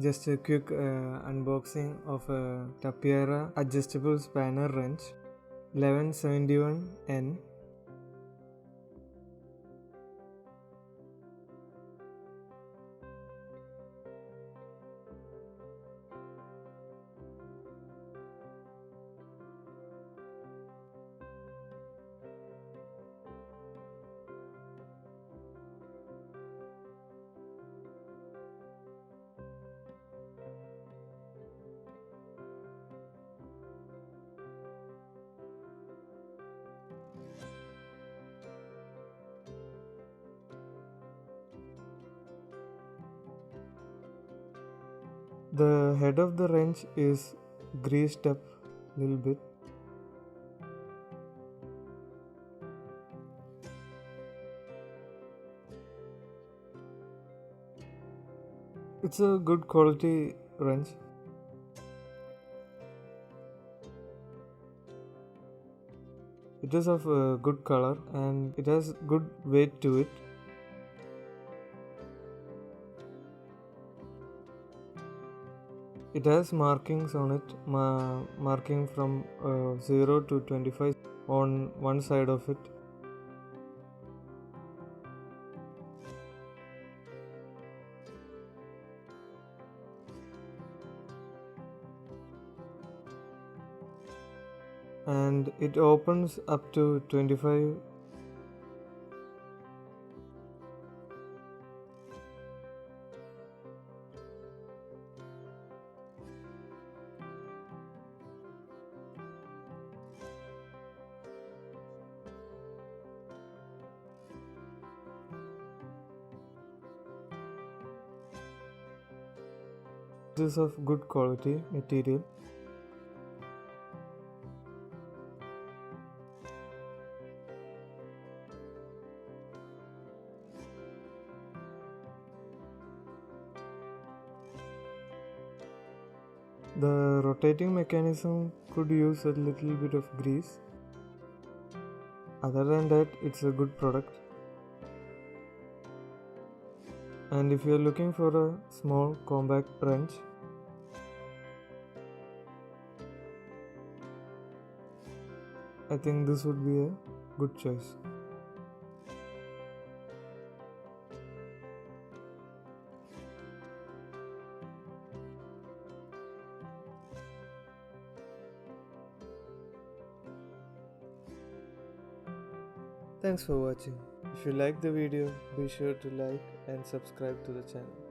just a quick unboxing of a Taparia adjustable spanner wrench 1171N. The head of the wrench is greased up a little bit. It's a good quality wrench. It is of a good color and it has good weight to it. It has markings on it, marking from 0 to 25 on one side of it. And it opens up to 25. This is of good quality material. The rotating mechanism could use a little bit of grease. Other than that, it's a good product. And if you're looking for a small compact wrench, I think this would be a good choice. Thanks for watching. If you like the video, be sure to like and subscribe to the channel.